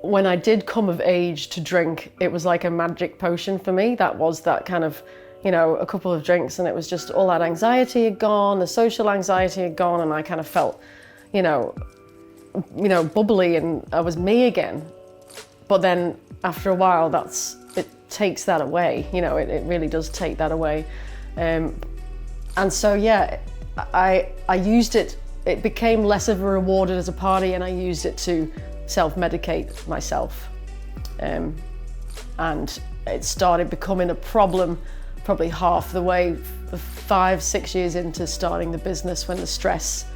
when I did come of age to drink, it was like a magic potion for me. That was that kind of, you know, a couple of drinks and it was just all that anxiety had gone, the social anxiety had gone, and I kind of felt, you know, bubbly, and I was me again. But then after a while, it takes that away. You know, it really does take that away. And so, yeah, I used it. It became less of a reward as a party, and I used it to self-medicate myself. And it started becoming a problem probably half the way, 5-6 years into starting the business, when the stress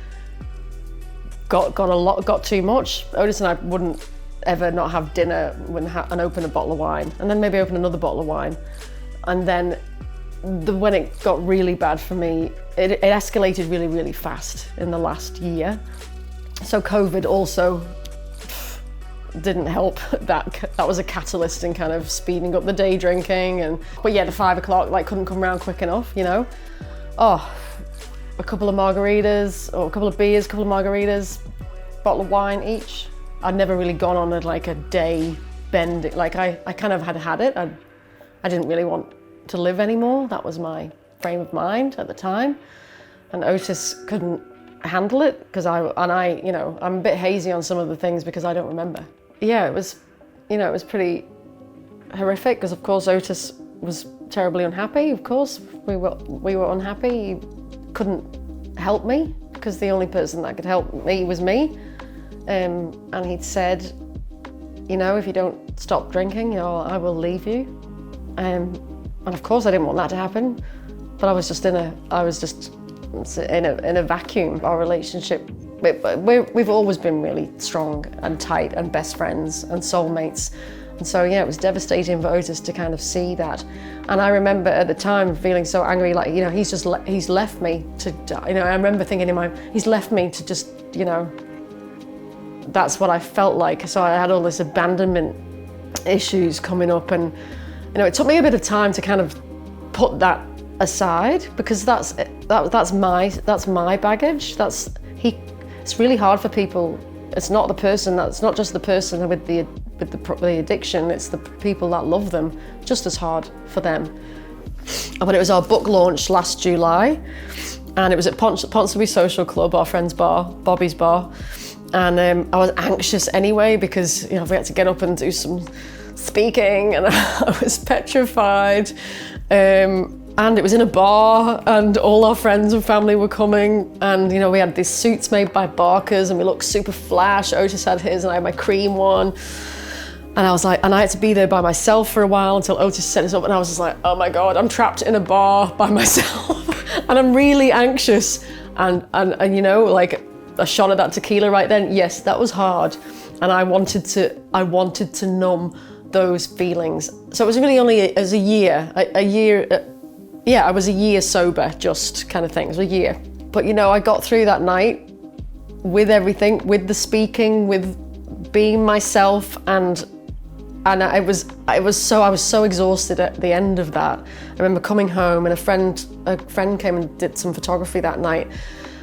got too much. Otis and I wouldn't ever not have dinner and open a bottle of wine, and then maybe open another bottle of wine. And then when it got really bad for me, it escalated really, really fast in the last year. So COVID also didn't help. That was a catalyst in kind of speeding up the day drinking. But yeah, the 5 o'clock like couldn't come around quick enough, you know. Oh, a couple of margaritas, or a couple of beers, couple of margaritas, bottle of wine each. I'd never really gone on a day bending. Like I kind of had it. I didn't really want to live anymore. That was my frame of mind at the time. And Otis couldn't handle it because I, you know, I'm a bit hazy on some of the things because I don't remember. Yeah, it was, you know, it was pretty horrific because of course Otis was terribly unhappy. Of course we were unhappy. He couldn't help me because the only person that could help me was me. And he'd said, you know, if you don't stop drinking, you know, I will leave you. And of course I didn't want that to happen, but I was just in a vacuum. Our relationship, we've always been really strong and tight and best friends and soulmates. And so yeah, it was devastating for Otis to kind of see that. And I remember at the time feeling so angry, like, you know, he's left me to die. You know, I remember thinking in my mind, he's left me to just, you know, that's what I felt like. So I had all this abandonment issues coming up, and you know, it took me a bit of time to kind of put that aside, because that's my baggage. It's really hard for people. It's not just the person with the addiction. It's the people that love them just as hard for them. But it was our book launch last July, and it was at Ponsonby Social Club, our friend's bar, Bobby's bar. And I was anxious anyway because, you know, we had to get up and do some speaking, and I was petrified. And it was in a bar, and all our friends and family were coming, and you know, we had these suits made by Barker's and we looked super flash. Otis had his and I had my cream one. And I was like, and I had to be there by myself for a while until Otis set us up, and I was just like, oh my God, I'm trapped in a bar by myself and I'm really anxious. And you know, like a shot of that tequila right then, yes, that was hard. And I wanted to numb those feelings. So it was really only as a year, I was a year sober, just kind of thing. It was a year. But you know, I got through that night with everything, with the speaking, with being myself, and I was so exhausted at the end of that. I remember coming home, and a friend came and did some photography that night,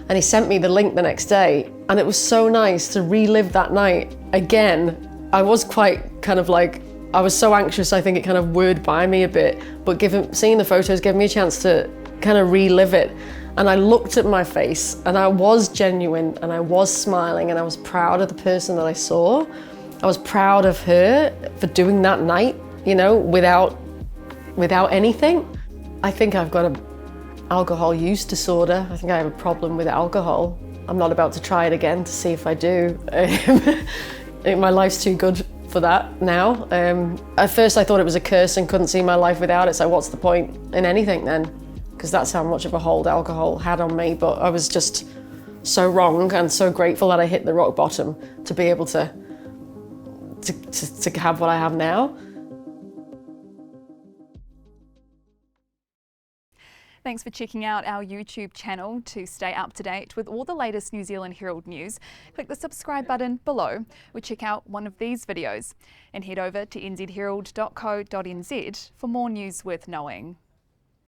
and he sent me the link the next day, and it was so nice to relive that night again. I was quite kind of like, I was so anxious, I think it kind of whirred by me a bit, but seeing the photos gave me a chance to kind of relive it. And I looked at my face, and I was genuine, and I was smiling, and I was proud of the person that I saw. I was proud of her for doing that night, you know, without anything. I think I've got an alcohol use disorder. I think I have a problem with alcohol. I'm not about to try it again to see if I do. My life's too good for that now. At first I thought it was a curse and couldn't see my life without it, so what's the point in anything then? Because that's how much of a hold alcohol had on me. But I was just so wrong, and so grateful that I hit the rock bottom to be able to have what I have now. Thanks for checking out our YouTube channel. To stay up to date with all the latest New Zealand Herald news, click the subscribe button below, or check out one of these videos, and head over to nzherald.co.nz for more news worth knowing.